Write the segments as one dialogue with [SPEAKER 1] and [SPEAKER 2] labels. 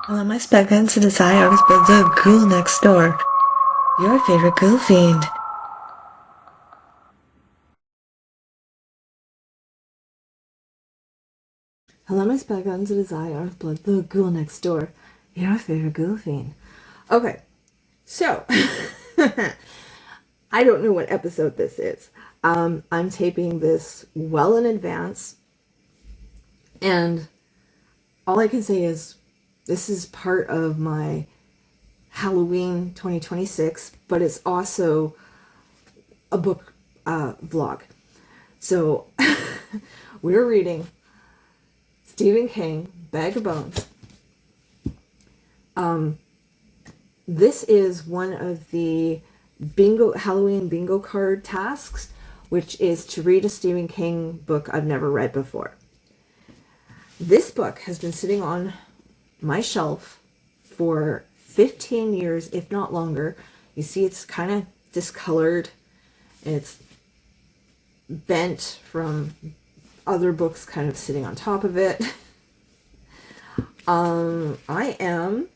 [SPEAKER 1] Hello, my spectrum to desire is but the ghoul next door. Your favorite ghoul fiend. Hello, my spectrum to desire is but the ghoul next door. Your favorite ghoul fiend. Okay, so I don't know what episode this is. I'm taping this well in advance, and all I can say is this is part of my Halloween 2026, but it's also a book vlog. So we're reading Stephen King, Bag of Bones. This is one of the Halloween bingo card tasks, which is to read a Stephen King book I've never read before. This book has been sitting on my shelf for 15 years, if not longer. You see it's kind of discolored. It's bent from other books kind of sitting on top of it. I am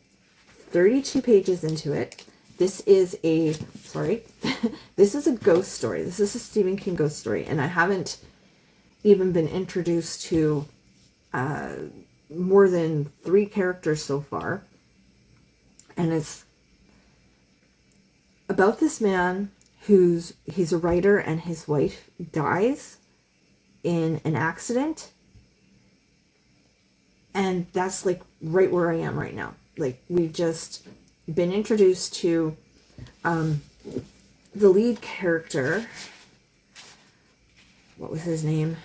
[SPEAKER 1] 32 pages into it. This is a this is a ghost story. This is a Stephen King ghost story, and I haven't even been introduced to more than 3 characters so far. And it's about this man he's a writer, and his wife dies in an accident. And that's like right where I am right now. Like, we've just been introduced to the lead character. What was his name?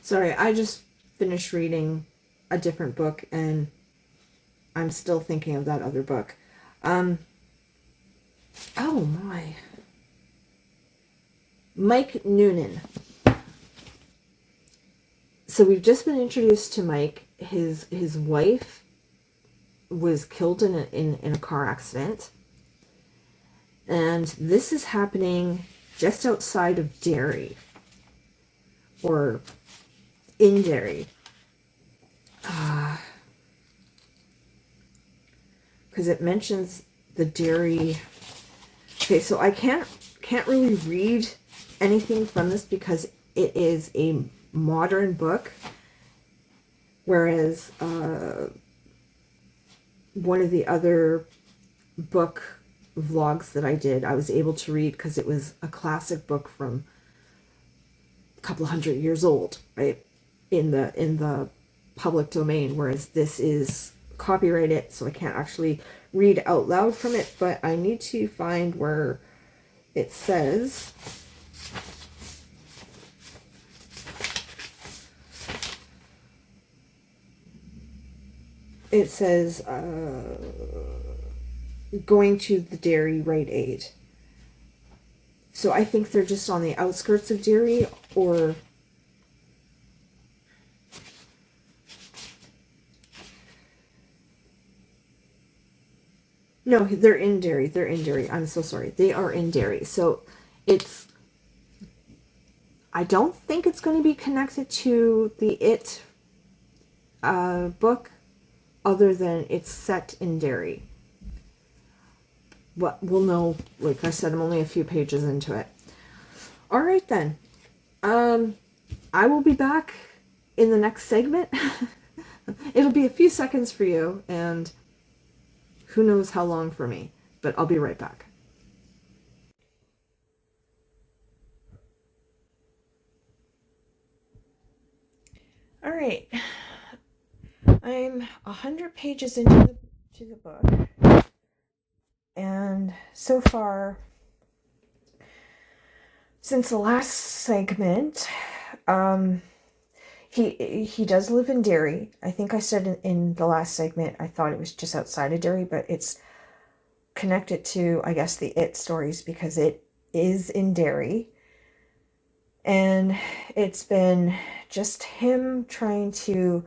[SPEAKER 1] Sorry, I just finished reading a different book, and I'm still thinking of that other book. Oh my. Mike Noonan. So we've just been introduced to Mike. His wife was killed in a car accident. And this is happening just outside of Derry. Or in Derry. Because it mentions the Derry. Okay, so I can't really read anything from this because it is a modern book, whereas one of the other book vlogs that I did, I was able to read because it was a classic book from a couple hundred years old, right, in the public domain, whereas this is copyrighted, so I can't actually read out loud from it. But I need to find where it says going to the Derry Rite Aid. So I think they're just on the outskirts of Derry, or no, they're in Derry. They're in Derry. I'm so sorry. They are in Derry. So it's, I don't think it's going to be connected to the It book, other than it's set in Derry. But we'll know. Like I said, I'm only a few pages into it. All right then. I will be back in the next segment. It'll be a few seconds for you, and who knows how long for me, but I'll be right back. All right. I'm 100 pages into the book, and so far, since the last segment, he does live in Derry. I think I said in the last segment I thought it was just outside of Derry, but it's connected to, I guess, the It stories because it is in Derry. And it's been just him trying to...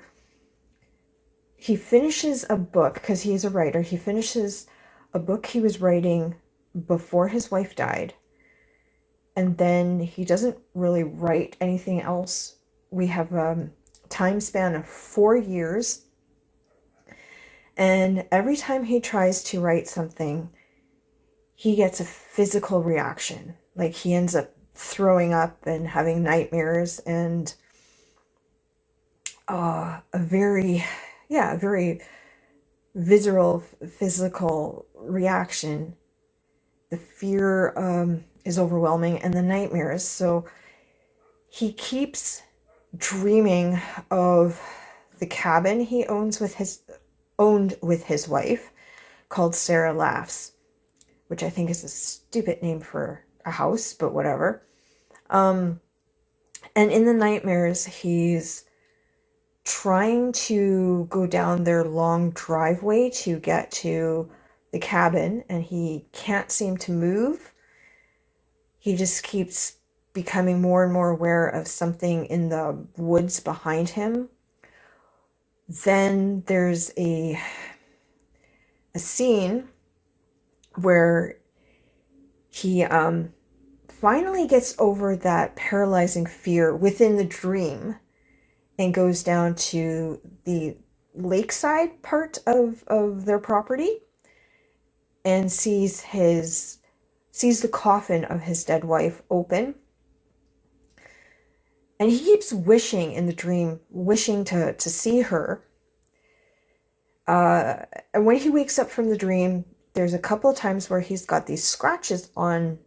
[SPEAKER 1] He finishes a book, because he's a writer. He finishes a book he was writing before his wife died. and then he doesn't really write anything else. We have a time span of 4 years, and every time he tries to write something, he gets a physical reaction. Like he ends up throwing up and having nightmares, and a very visceral physical reaction. The fear is overwhelming, and the nightmares. So he keeps dreaming of the cabin he owned with his wife, called Sarah Laughs, which I think is a stupid name for a house, but whatever. And in the nightmares, he's trying to go down their long driveway to get to the cabin, and he can't seem to move. He just keeps becoming more and more aware of something in the woods behind him. Then there's a scene where he finally gets over that paralyzing fear within the dream and goes down to the lakeside part of their property and sees the coffin of his dead wife open. And he keeps wishing in the dream, wishing to see her. And when he wakes up from the dream, there's a couple of times where he's got these scratches on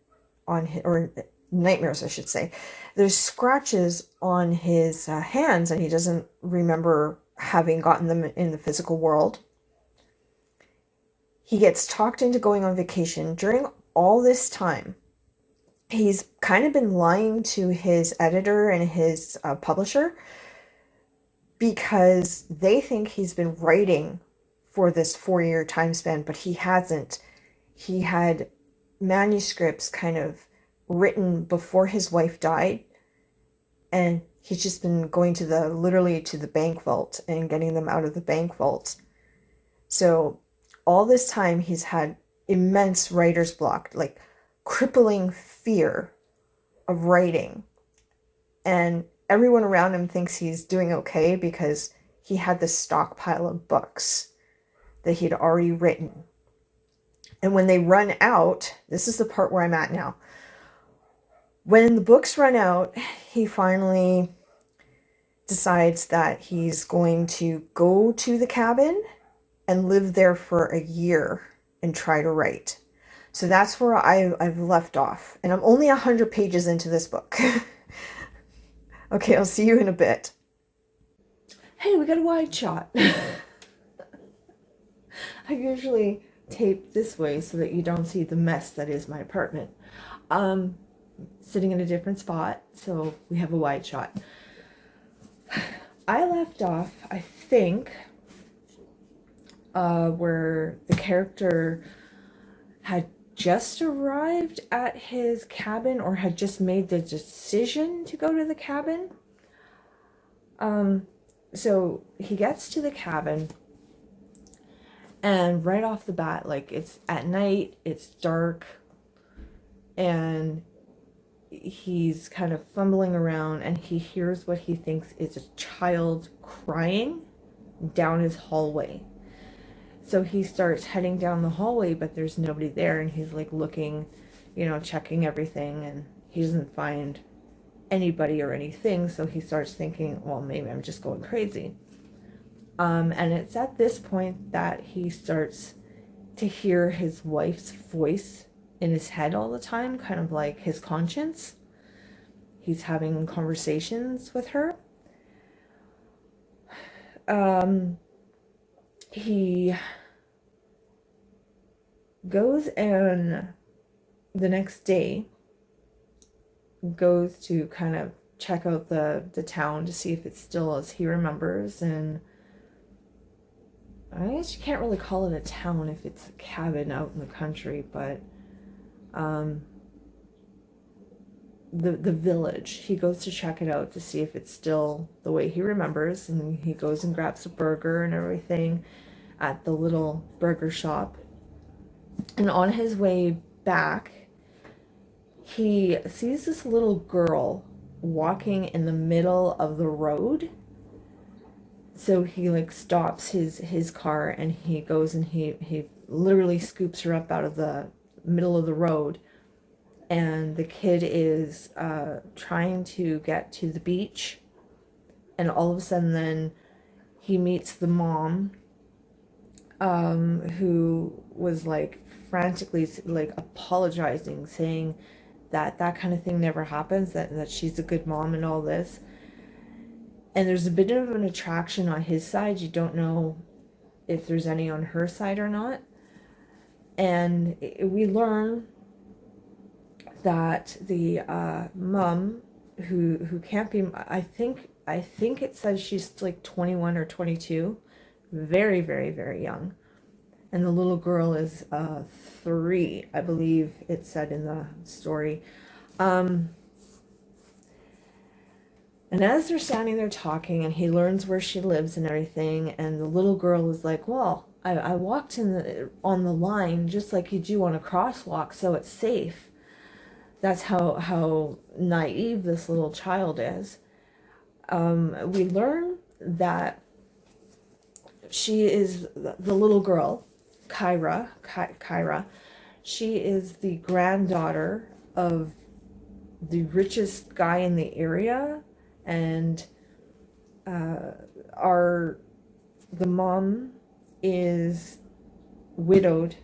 [SPEAKER 1] his, or nightmares, I should say. There's scratches on his hands, and he doesn't remember having gotten them in the physical world. He gets talked into going on vacation. During all this time, he's kind of been lying to his editor and his publisher, because they think he's been writing for this 4-year time span, but he hasn't. He had manuscripts kind of written before his wife died, and he's just been going literally to the bank vault and getting them out of the bank vault. So all this time he's had immense writer's block, like crippling fear of writing. And everyone around him thinks he's doing okay because he had this stockpile of books that he'd already written. And when they run out, this is the part where I'm at now. When the books run out, he finally decides that he's going to go to the cabin and live there for a year and try to write. So that's where I've left off. And I'm only 100 pages into this book. Okay, I'll see you in a bit. Hey, we got a wide shot. I usually tape this way so that you don't see the mess that is my apartment. Sitting in a different spot, so we have a wide shot. I left off, I think, where the character had just arrived at his cabin, or had just made the decision to go to the cabin. So he gets to the cabin, and right off the bat, like, it's at night, it's dark, and he's kind of fumbling around, and he hears what he thinks is a child crying down his hallway. So he starts heading down the hallway, but there's nobody there, and he's like looking, checking everything, and he doesn't find anybody or anything. So he starts thinking, well, maybe I'm just going crazy. And it's at this point that he starts to hear his wife's voice in his head all the time, kind of like his conscience. He's having conversations with her. He goes, and the next day goes to kind of check out the town to see if it's still as he remembers. And I guess you can't really call it a town if it's a cabin out in the country, but the village. He goes to check it out to see if it's still the way he remembers, and he goes and grabs a burger and everything at the little burger shop. And on his way back, he sees this little girl walking in the middle of the road. So he like stops his car, and he goes and he literally scoops her up out of the middle of the road. And the kid is trying to get to the beach, and all of a sudden then he meets the mom, who was like frantically like apologizing, saying that that kind of thing never happens, that she's a good mom and all this. And there's a bit of an attraction on his side. You don't know if there's any on her side or not. And we learn that the mom, who can't be, I think it says she's like 21 or 22, very, very, very young. And the little girl is 3, I believe it said in the story. And as they're standing there talking, and he learns where she lives and everything, and the little girl is like, well, I walked on the line just like you do on a crosswalk, so it's safe. That's how naive this little child is. We learn that she is the little girl, Kyra. She is the granddaughter of the richest guy in the area, and the mom is widowed.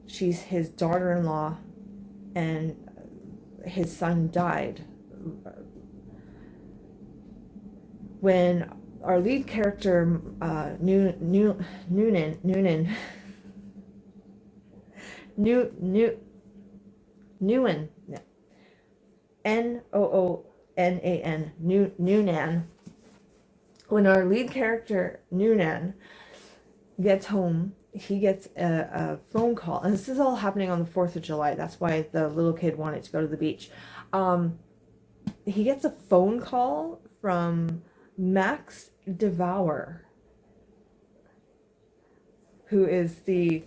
[SPEAKER 1] She's his daughter-in-law, and his son died. When our lead character, Noonan, Noonan, Noonan. When our lead character, Noonan, gets home, he gets a phone call. And this is all happening on the 4th of July. That's why the little kid wanted to go to the beach. He gets a phone call from Max Devour, who is the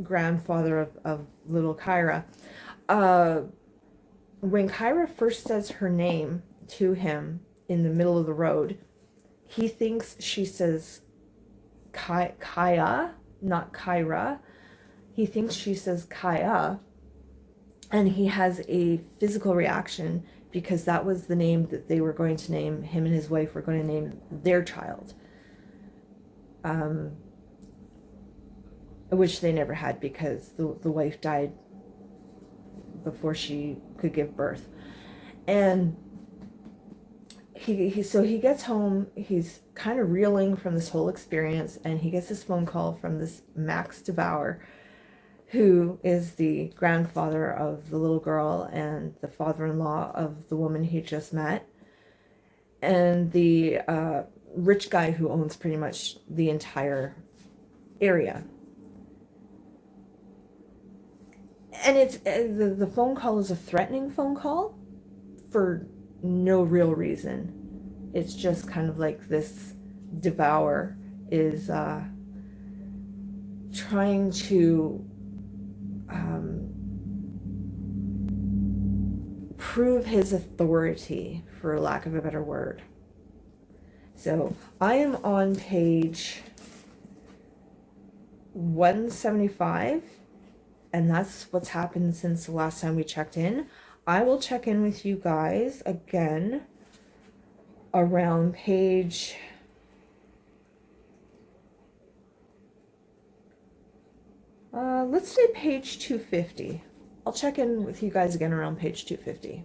[SPEAKER 1] grandfather of little Kyra. When Kyra first says her name to him in the middle of the road, he thinks she says Kaya, not Kyra. He thinks she says Kaya, and he has a physical reaction because that was the name that they were going to name, him and his wife were going to name their child, which they never had because the wife died before she could give birth. And so he gets home, he's kind of reeling from this whole experience, and he gets this phone call from this Max Devour, who is the grandfather of the little girl and the father-in-law of the woman he just met, and the rich guy who owns pretty much the entire area. And it's the phone call is a threatening phone call for no real reason. It's just kind of like this Devour is trying to prove his authority, for lack of a better word. So I am on page 175, and that's what's happened since the last time we checked in. I will check in with you guys again around page let's say page 250. I'll check in with you guys again around page 250.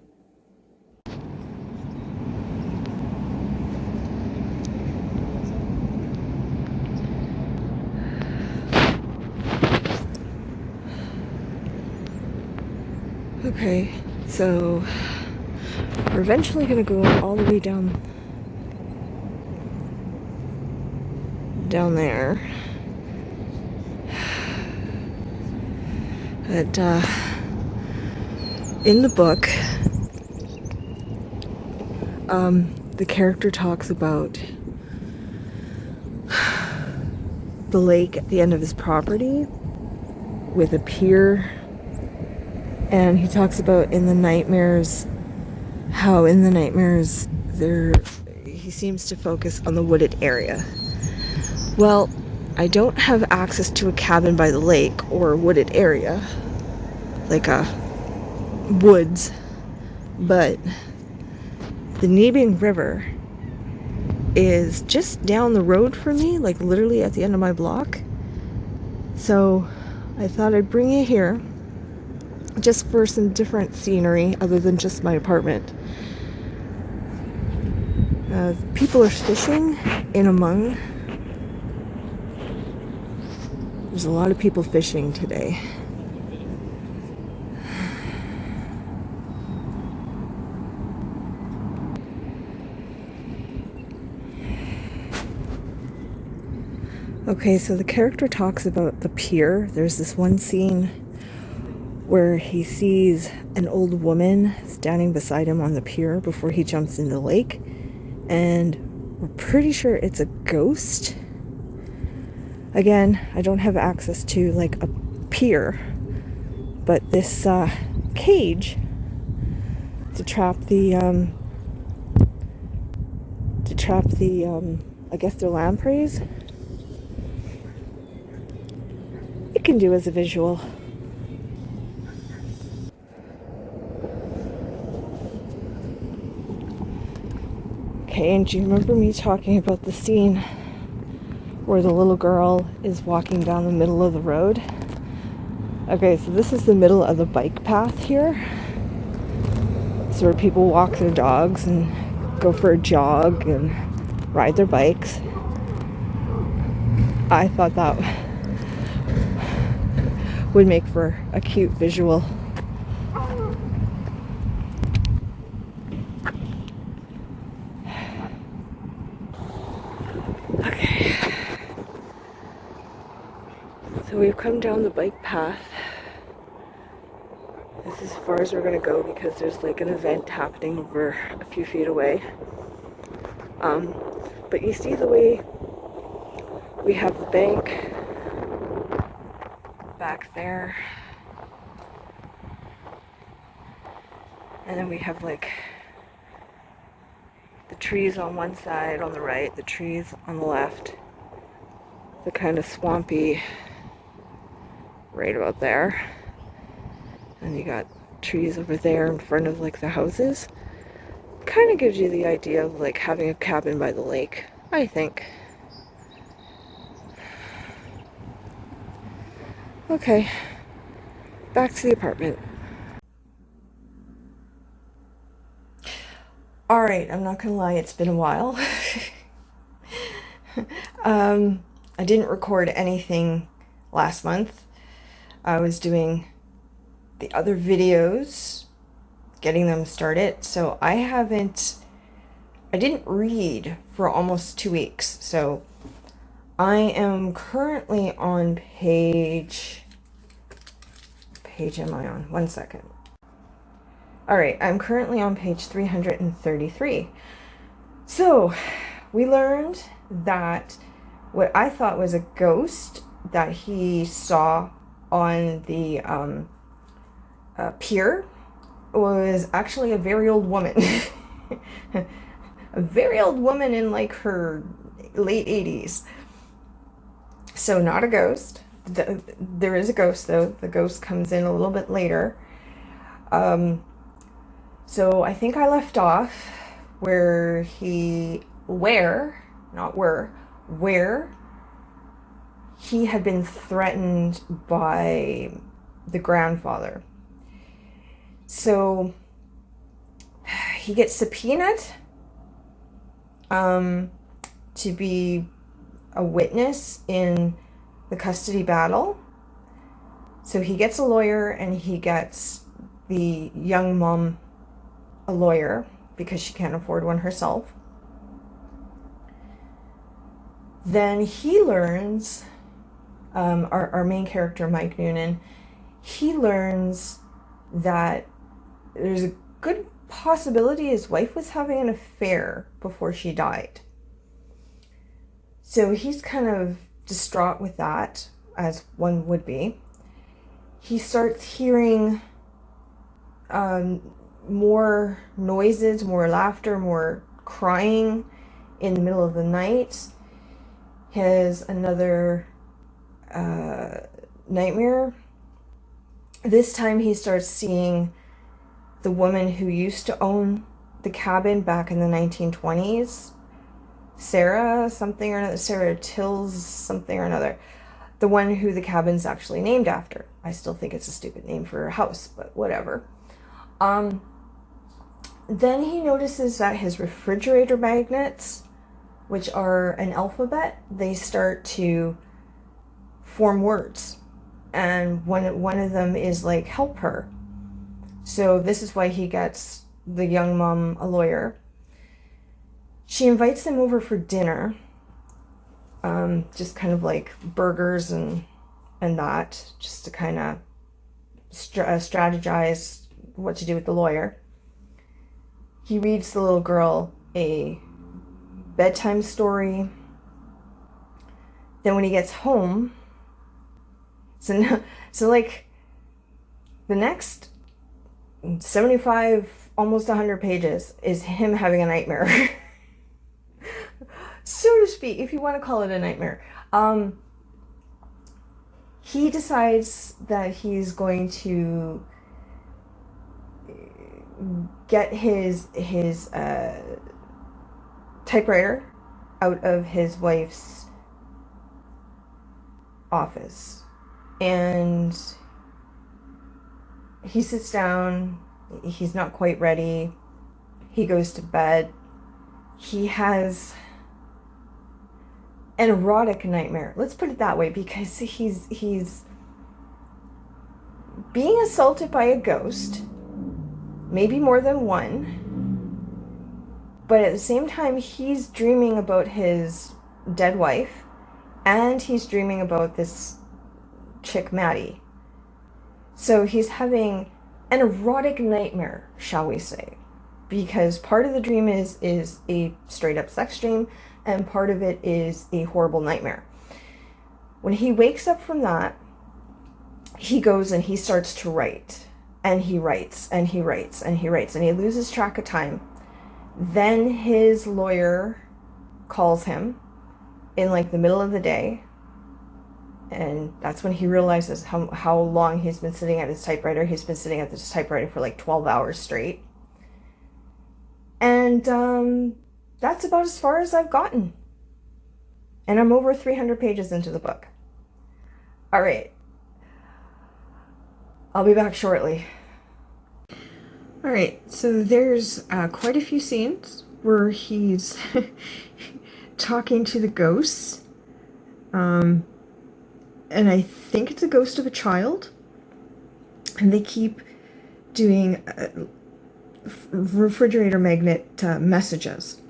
[SPEAKER 1] Okay, so we're eventually going to go all the way down there. But in the book, the character talks about the lake at the end of his property with a pier And he talks about in the nightmares, how in the nightmares he seems to focus on the wooded area. Well, I don't have access to a cabin by the lake or a wooded area, like a woods, but the Nebing River is just down the road from me, like literally at the end of my block. So I thought I'd bring you here just for some different scenery other than just my apartment. People are fishing in among. There's a lot of people fishing today. Okay, so the character talks about the pier. There's this one scene where he sees an old woman standing beside him on the pier before he jumps in the lake. And we're pretty sure it's a ghost. Again, I don't have access to like a pier, but this cage to trap the I guess they're lampreys. It can do as a visual. Okay, and do you remember me talking about the scene where the little girl is walking down the middle of the road? Okay, so this is the middle of the bike path here. So where people walk their dogs and go for a jog and ride their bikes. I thought that would make for a cute visual. Okay. So we've come down the bike path. This is as far as we're gonna go because there's like an event happening over a few feet away. But you see the way we have the bank back there. And then we have like the trees on one side on the right, the trees on the left. The kind of swampy right about there. And you got trees over there in front of like the houses. Kind of gives you the idea of like having a cabin by the lake, I think. Okay, back to the apartment. Alright, I'm not gonna lie, it's been a while. I didn't record anything last month. I was doing the other videos, getting them started, so I didn't read for almost 2 weeks. So I am currently on page am I on? 1 second. Alright, I'm currently on page 333. So we learned that what I thought was a ghost that he saw on the pier was actually a very old woman. A very old woman in like her late 80s. So not a ghost. There is a ghost though. The ghost comes in a little bit later. So I think I left off where he had been threatened by the grandfather. So he gets subpoenaed to be a witness in the custody battle. So he gets a lawyer and he gets the young mom a lawyer because she can't afford one herself. Then he learns, our main character, Mike Noonan, he learns that there's a good possibility his wife was having an affair before she died. So he's kind of distraught with that, as one would be. He starts hearing more noises, more laughter, more crying in the middle of the night. He has another nightmare. This time he starts seeing the woman who used to own the cabin back in the 1920s. Sarah something or another. Sarah Tills something or another. The one who the cabin's actually named after. I still think it's a stupid name for a house, but whatever. Then he notices that his refrigerator magnets, which are an alphabet, they start to form words. And one of them is like, help her. So this is why he gets the young mom a lawyer. She invites them over for dinner. Just kind of like burgers and that, just to kind of strategize what to do with the lawyer. He reads the little girl a bedtime story. Then when he gets home, so like the next 75, almost 100 pages is him having a nightmare. So to speak, if you want to call it a nightmare. He decides that he's going to get his typewriter out of his wife's office. And he sits down. He's not quite ready. He goes to bed. He has an erotic nightmare. Let's put it that way, because he's being assaulted by a ghost, maybe more than one, but at the same time he's dreaming about his dead wife, and he's dreaming about this chick Maddie. So he's having an erotic nightmare, shall we say, because part of the dream is a straight up sex dream, and part of it is a horrible nightmare. When he wakes up from that, he goes and he starts to write, and he writes and he writes and he writes, and he loses track of time. Then his lawyer calls him in like the middle of the day, and that's when he realizes how long he's been sitting at his typewriter. He's been sitting at this typewriter for like 12 hours straight. And that's about as far as I've gotten. And I'm over 300 pages into the book. All right. I'll be back shortly. All right, so there's quite a few scenes where he's talking to the ghosts. And I think it's a ghost of a child. And they keep doing refrigerator magnet messages.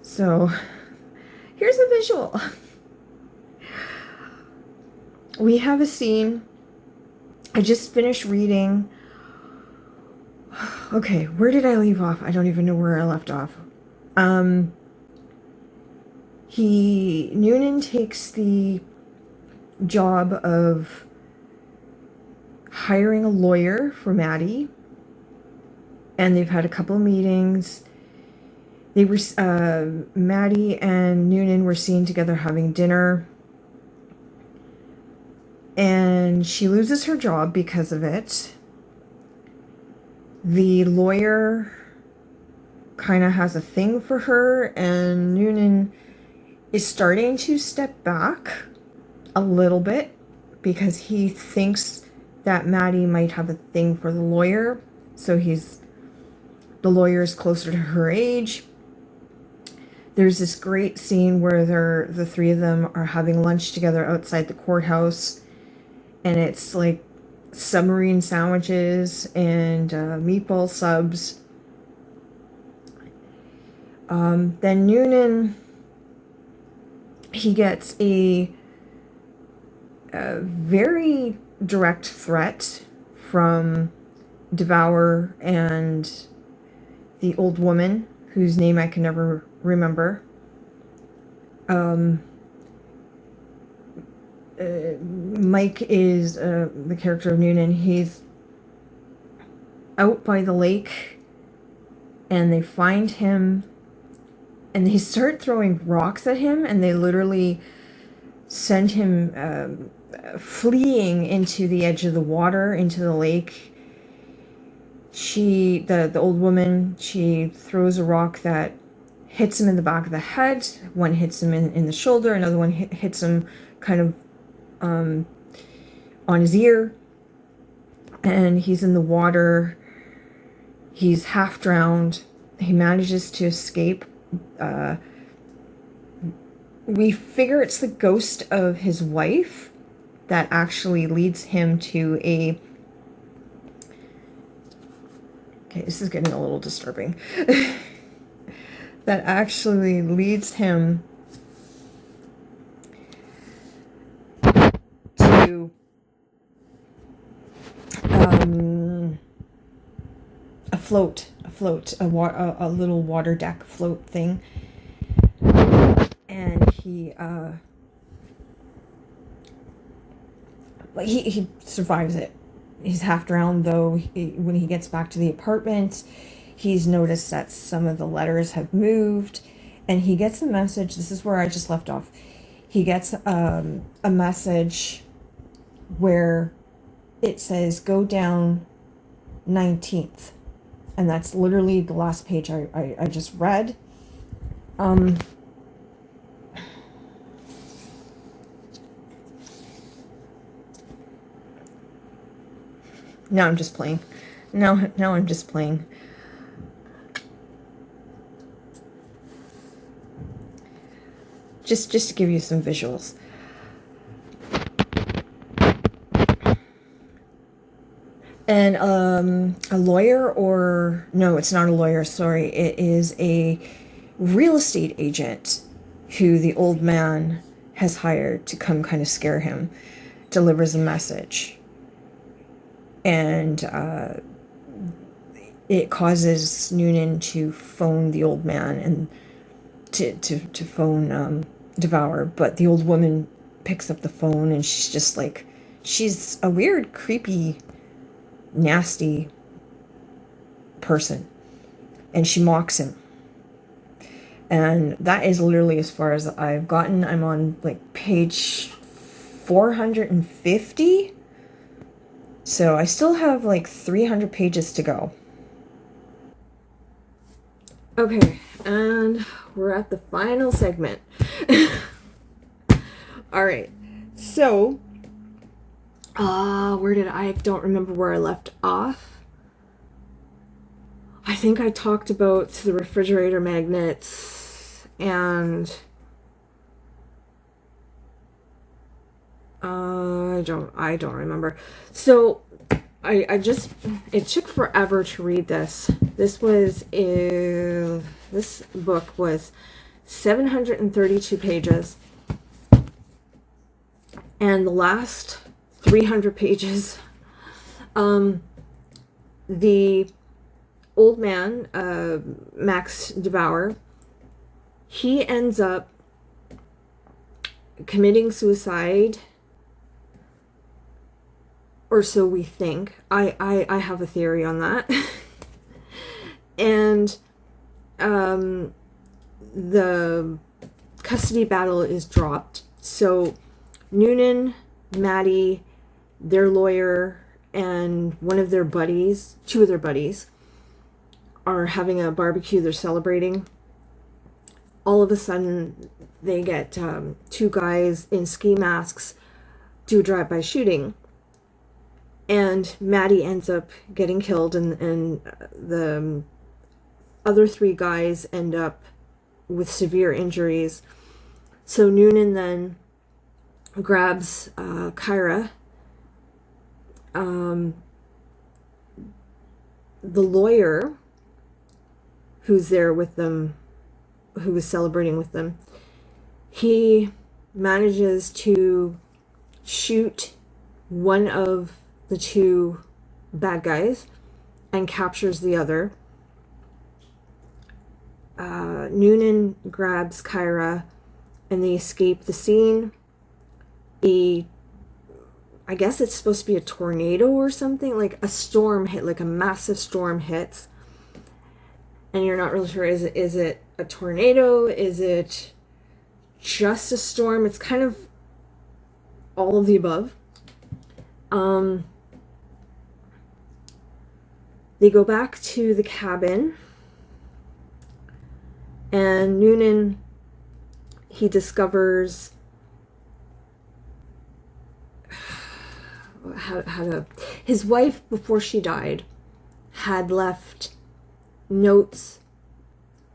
[SPEAKER 1] So here's a visual. We have a scene. I just finished reading. Okay, where did I leave off? I don't even know where I left off. Noonan takes the job of hiring a lawyer for Maddie, and they've had a couple of meetings. They were Maddie and Noonan were seen together having dinner, and she loses her job because of it. The lawyer kind of has a thing for her, and Noonan is starting to step back a little bit because he thinks that Maddie might have a thing for the lawyer. So the lawyer is closer to her age. There's this great scene where the three of them are having lunch together outside the courthouse, and it's like submarine sandwiches and meatball subs. Then Noonan, he gets a very direct threat from Devour and the old woman whose name I can never remember. Mike is the character of Noonan. He's out by the lake, and they find him, and they start throwing rocks at him, and they literally send him fleeing into the edge of the water, into the lake. The old woman, she throws a rock that hits him in the back of the head. One hits him in the shoulder. Another one hits him kind of on his ear. And he's in the water. He's half drowned. He manages to escape. We figure it's the ghost of his wife that actually leads him to a... Okay, this is getting a little disturbing. That actually leads him to a little water deck float thing, and he survives it. He's half drowned, though. When he gets back to the apartment, he's noticed that some of the letters have moved, and he gets a message. This is where I just left off. He gets a message where it says, "Go down 19th." And that's literally the last page I just read. Now I'm just playing. Now I'm just playing. Just to give you some visuals. And a lawyer, or no, it's not a lawyer, sorry. It is a real estate agent who the old man has hired to come kind of scare him, delivers a message. And it causes Noonan to phone the old man and to phone Devour. But the old woman picks up the phone, and she's just like, she's a weird, creepy, nasty person, and she mocks him. And that is literally as far as I've gotten. I'm on like page 450, so I still have like 300 pages to go. Okay, and we're at the final segment. All right, so I don't remember where I left off. I think I talked about the refrigerator magnets, and I don't remember. So it took forever to read this. This book was 732 pages, and the last 300 pages, the old man, Max Devour, he ends up committing suicide, or so we think. I have a theory on that. And the custody battle is dropped. So Noonan, Maddie, their lawyer, and one of their buddies, two of their buddies, are having a barbecue. They're celebrating. All of a sudden, they get two guys in ski masks do a drive-by shooting. And Maddie ends up getting killed, and the other three guys end up with severe injuries. So Noonan then grabs Kyra. The lawyer who's there with them, who was celebrating with them, he manages to shoot one of the two bad guys and captures the other. Noonan grabs Kyra, and they escape the scene. I guess it's supposed to be a tornado or something, like a storm hit, like a massive storm hits, and you're not really sure, is it a tornado, is it just a storm? It's kind of all of the above. They go back to the cabin, and Noonan, he discovers his wife, before she died, had left notes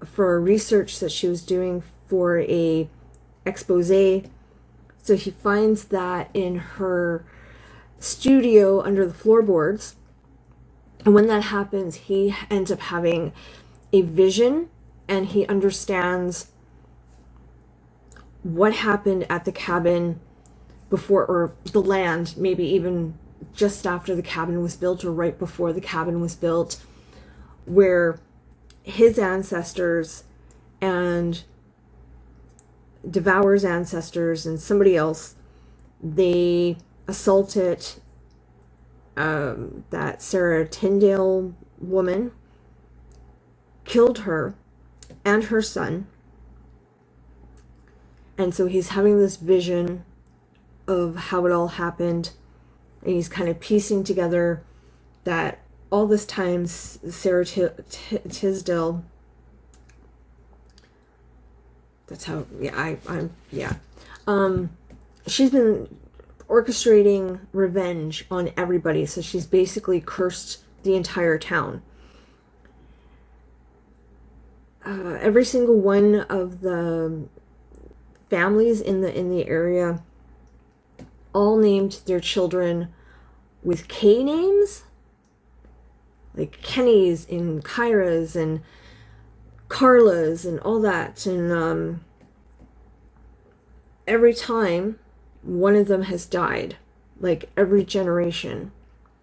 [SPEAKER 1] for research that she was doing for a expose. So he finds that in her studio under the floorboards. And when that happens, he ends up having a vision, and he understands what happened at the cabin before, or the land, maybe even just after the cabin was built or right before the cabin was built, where his ancestors and Devour's ancestors and somebody else, they assaulted that Sarah Tyndale woman, killed her and her son. And so he's having this vision of how it all happened, and he's kind of piecing together that all this time Sarah Tisdale, that's how, she's been orchestrating revenge on everybody. So she's basically cursed the entire town. Every single one of the families in the area all named their children with K names, like Kenny's and Kyra's and Carla's and all that. And every time one of them has died, like every generation,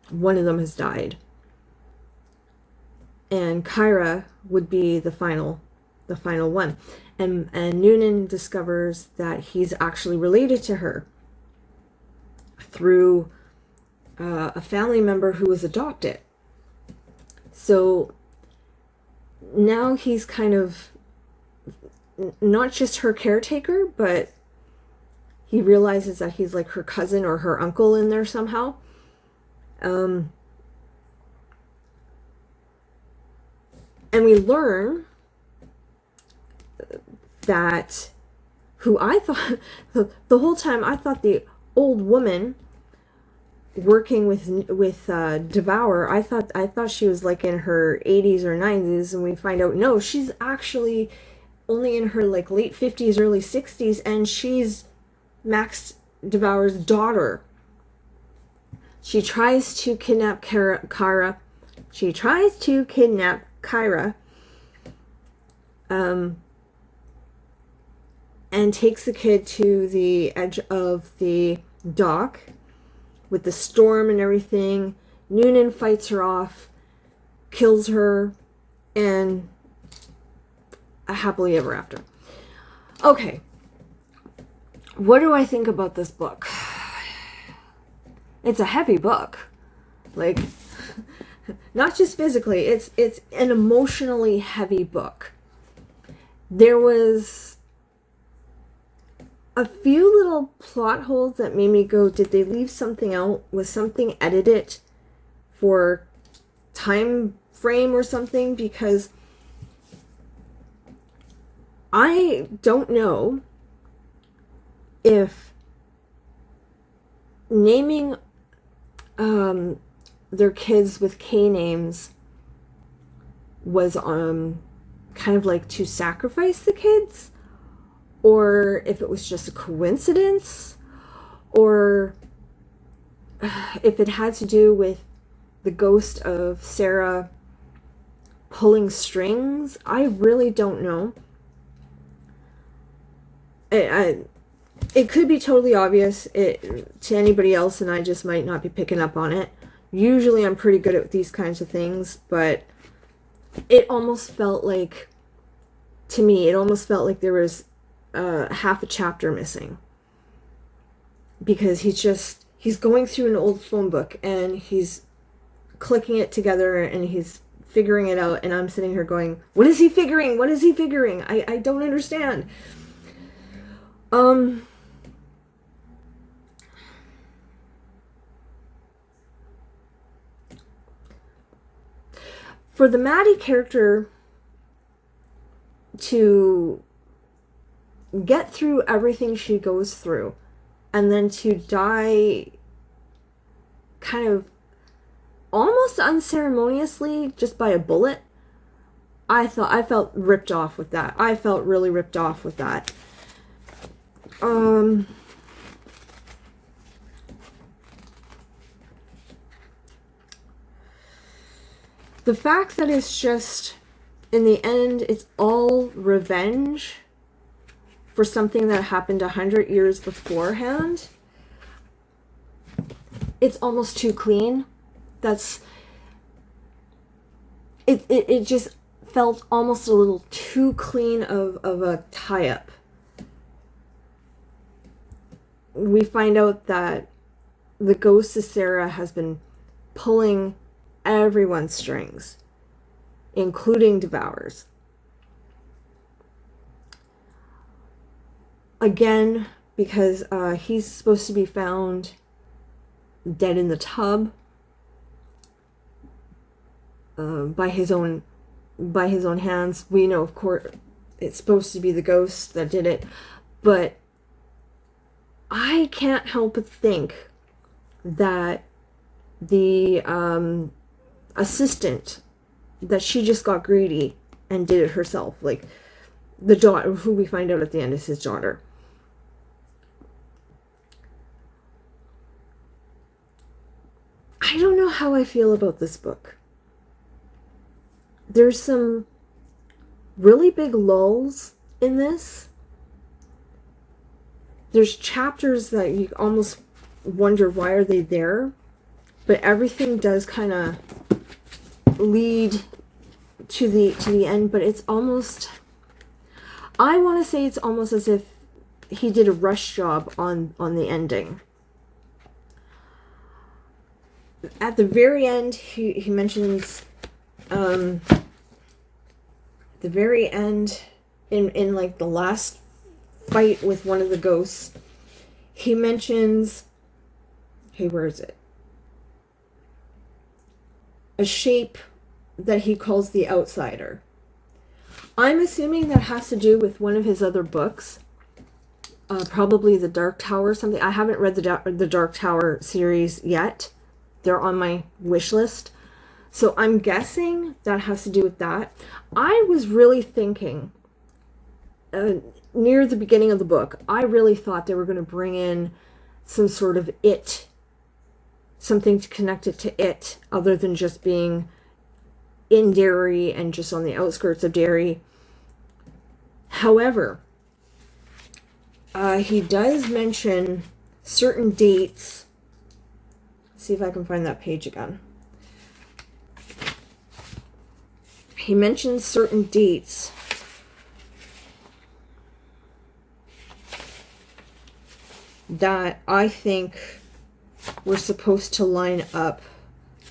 [SPEAKER 1] one of them has died. And Kyra would be the final one. And Noonan discovers that he's actually related to her through a family member who was adopted. So now he's kind of not just her caretaker, but he realizes that he's like her cousin or her uncle in there somehow. And we learn that who I thought, the whole time I thought the old woman working with Devour, I thought she was like in her 80s or 90s, and we find out no, she's actually only in her like late 50s, early 60s, and she's Max Devour's daughter. She tries to kidnap Kyra. She tries to kidnap Kyra, and takes the kid to the edge of the dock with the storm and everything. Noonan fights her off, kills her, and a happily ever after. Okay. What do I think about this book? It's a heavy book. Like, not just physically, it's an emotionally heavy book. There was a few little plot holes that made me go, did they leave something out? Was something edited for time frame or something? Because I don't know if naming their kids with K names was kind of like to sacrifice the kids, or if it was just a coincidence, or if it had to do with the ghost of Sarah pulling strings. I really don't know. It could be totally obvious to anybody else, and I just might not be picking up on it. Usually I'm pretty good at these kinds of things, but it almost felt like, to me, it almost felt like there was half a chapter missing. Because he's going through an old phone book and he's clicking it together and he's figuring it out, and I'm sitting here going, what is he figuring? What is he figuring? I don't understand. For the Maddie character to get through everything she goes through and then to die kind of almost unceremoniously just by a bullet, I felt ripped off with that. I felt really ripped off with that. The fact that it's just, in the end, it's all revenge for something that happened 100 years beforehand, it's almost too clean. It just felt almost a little too clean of a tie-up. We find out that the ghost of Sarah has been pulling everyone's strings, including Devour's. Again, because he's supposed to be found dead in the tub by his own hands. We know, of course, it's supposed to be the ghost that did it, but I can't help but think that the assistant, that she just got greedy and did it herself. Like the daughter, who we find out at the end is his daughter. I don't know how I feel about this book. There's some really big lulls in this. There's chapters that you almost wonder why are they there, but everything does kind of lead to the end. But it's almost, I want to say it's almost as if he did a rush job on the ending. At the very end, he mentions the very end, in like the last fight with one of the ghosts, he mentions, hey, where is it? A shape that he calls the Outsider. I'm assuming that has to do with one of his other books, probably the Dark Tower or something. I haven't read the Dark Tower series yet. They're on my wish list. So I'm guessing that has to do with that. I was really thinking, near the beginning of the book, I really thought they were going to bring in some sort of it, something to connect it to it, other than just being in Derry and just on the outskirts of Derry. However, he does mention certain dates. See if I can find that page again. He mentions certain dates that I think were supposed to line up.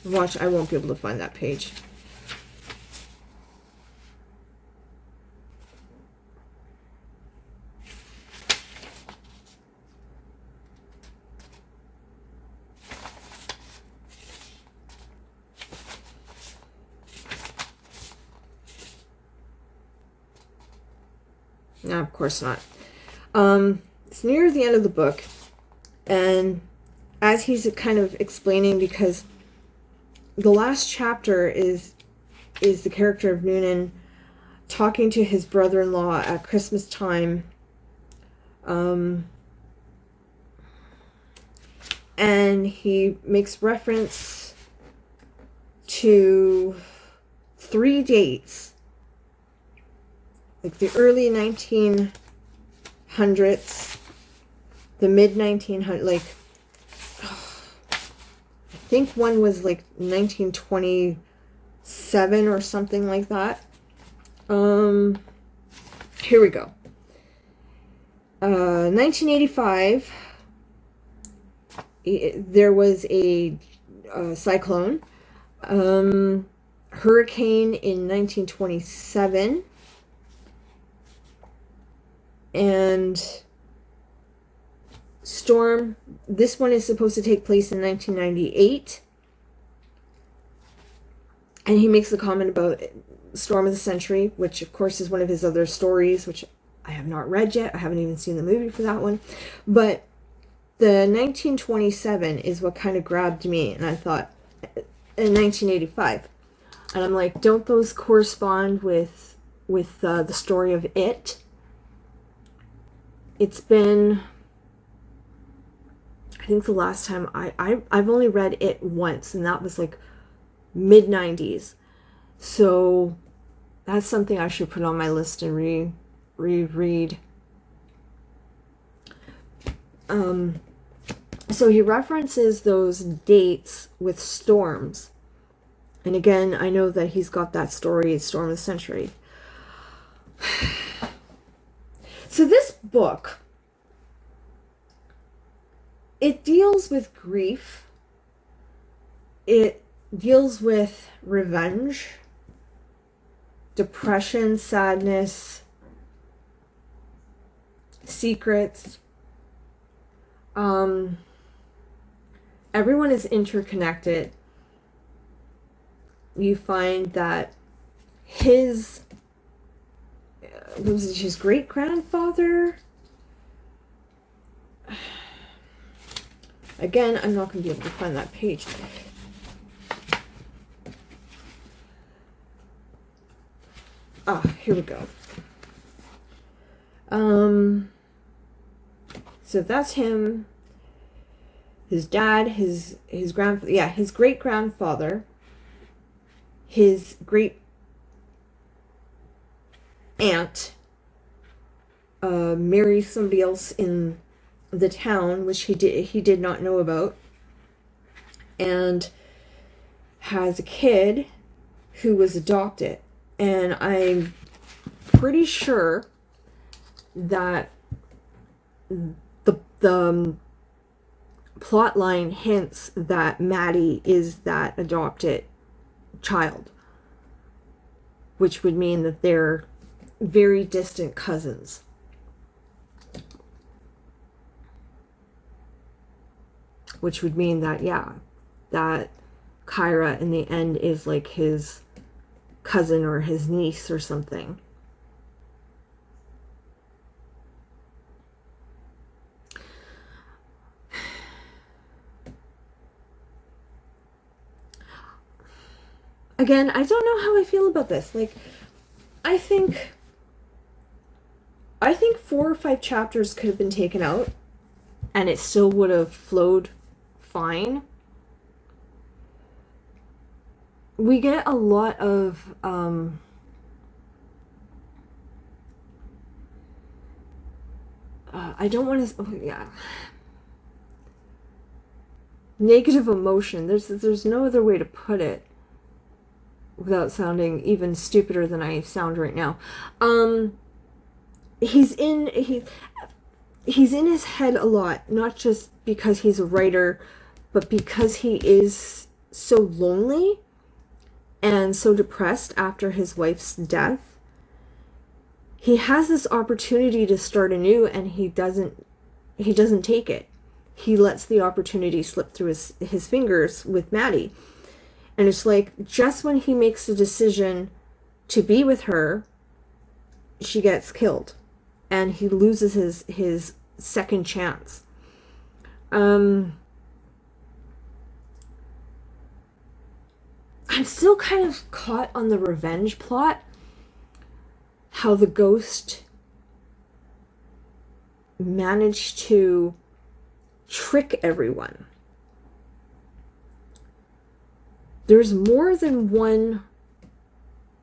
[SPEAKER 1] Watch, I won't be able to find that page. No, of course not. It's near the end of the book, and as he's kind of explaining, because the last chapter is the character of Noonan talking to his brother-in-law at Christmas time, and he makes reference to 3 dates, like the early 1900s, the mid 1900s, like, I think one was like 1927 or something like that. Here we go. 1985, there was a cyclone, hurricane in 1927, and storm. This one is supposed to take place in 1998. And he makes the comment about Storm of the Century, which of course is one of his other stories, which I have not read yet. I haven't even seen the movie for that one. But the 1927 is what kind of grabbed me. And I thought, in 1985. And I'm like, don't those correspond with the story of It? It's been, I think the last time I've only read It once, and that was like mid-90s. So that's something I should put on my list and reread. So he references those dates with storms. And again, I know that he's got that story, Storm of the Century. So this book, it deals with grief. It deals with revenge, depression, sadness, secrets. Everyone is interconnected. You find that his great-grandfather, again, I'm not going to be able to find that page. Here we go. So that's him, his dad, his grandfather, yeah, his great-grandfather, his great aunt marries somebody else in the town, which he did not know about, and has a kid who was adopted. And I'm pretty sure that the plot line hints that Maddie is that adopted child, which would mean that they're very distant cousins. Which would mean that, yeah, that Kyra in the end is like his cousin or his niece or something. Again, I don't know how I feel about this. Like, I think 4 or 5 chapters could have been taken out and it still would have flowed fine. We get a lot of I don't want to, yeah, negative emotion. There's no other way to put it without sounding even stupider than I sound right now. He's in his head a lot, not just because he's a writer, but because he is so lonely and so depressed after his wife's death. He has this opportunity to start anew, and he doesn't take it. He lets the opportunity slip through his fingers with Maddie. And it's like, just when he makes the decision to be with her, she gets killed. And he loses his second chance. I'm still kind of caught on the revenge plot. How the ghost managed to trick everyone. There's more than one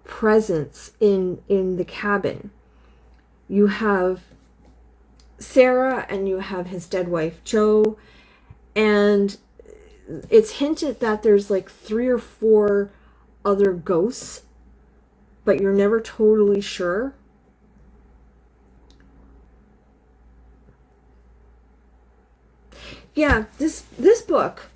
[SPEAKER 1] presence in the cabin. You have Sarah and you have his dead wife, Jo, and it's hinted that there's like 3 or 4 other ghosts, but you're never totally sure. Yeah, this book,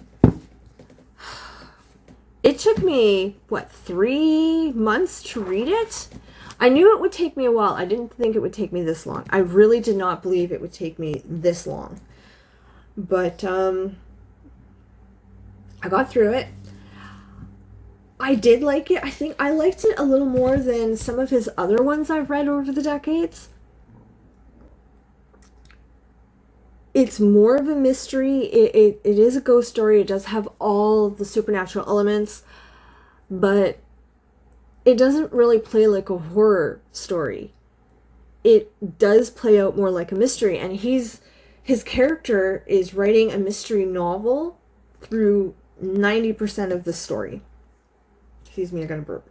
[SPEAKER 1] it took me, what, 3 months to read it? I knew it would take me a while. I didn't think it would take me this long. I really did not believe it would take me this long. But I got through it. I did like it. I think I liked it a little more than some of his other ones I've read over the decades. It's more of a mystery. It is a ghost story. It does have all the supernatural elements, but it doesn't really play like a horror story. It does play out more like a mystery, and his character is writing a mystery novel through 90% of the story. Excuse me, I got a burp.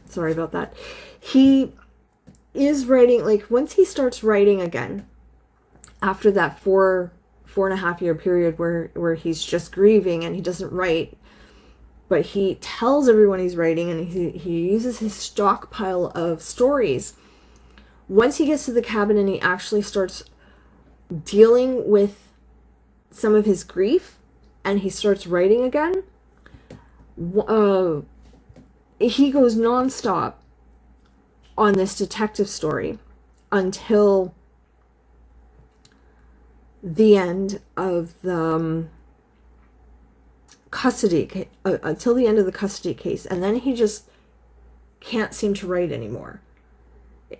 [SPEAKER 1] Sorry about that. He is writing, like, once he starts writing again, after that four and a half year period where he's just grieving and he doesn't write, but he tells everyone he's writing, and he uses his stockpile of stories. Once he gets to the cabin and he actually starts dealing with some of his grief and he starts writing again, he goes nonstop on this detective story until the end of the custody, until the end of the custody case, and then he just can't seem to write anymore.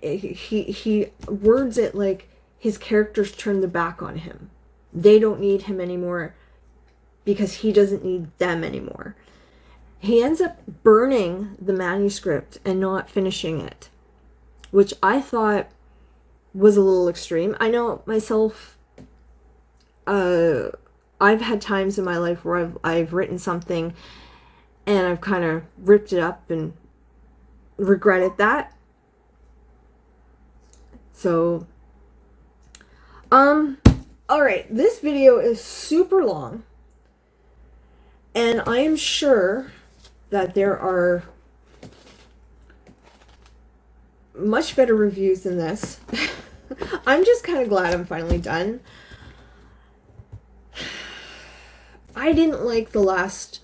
[SPEAKER 1] He words it like his characters turned their back on him. They don't need him anymore because he doesn't need them anymore. He ends up burning the manuscript and not finishing it, which I thought was a little extreme. I know myself, I've had times in my life where I've written something and I've kind of ripped it up and regretted that. So, alright, this video is super long, and I am sure that there are much better reviews than this. I'm just kind of glad I'm finally done. I didn't like the last,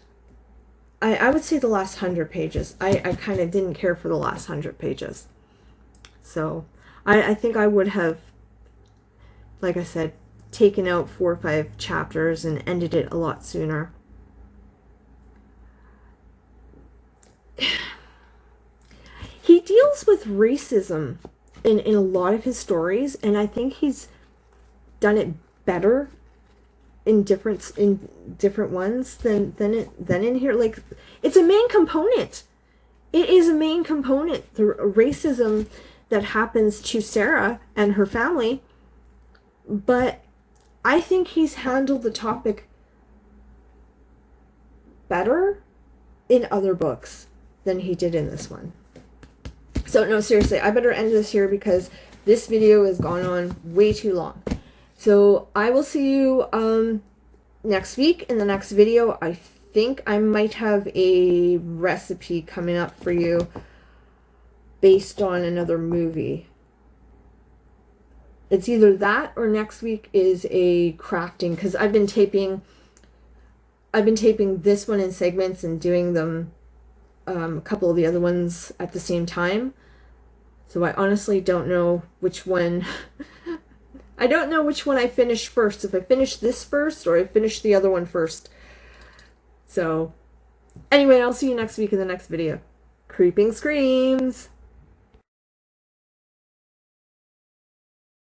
[SPEAKER 1] I would say the last 100 pages. I kind of didn't care for the last 100 pages. So, I think I would have, like I said, taken out 4 or 5 chapters and ended it a lot sooner. He deals with racism in a lot of his stories, and I think he's done it better in different ones than in here. Like, it's a main component. It is a main component. The racism that happens to Sarah and her family, but I think he's handled the topic better in other books than he did in this one. So no, seriously, I better end this here because this video has gone on way too long. So I will see you next week in the next video. I think I might have a recipe coming up for you based on another movie. It's either that or next week is a crafting, because I've been taping this one in segments and doing them a couple of the other ones at the same time. So I honestly don't know which one I don't know which one I finish first, if I finish this first or I finish the other one first. So anyway, I'll see you next week in the next video. Creeping Screams!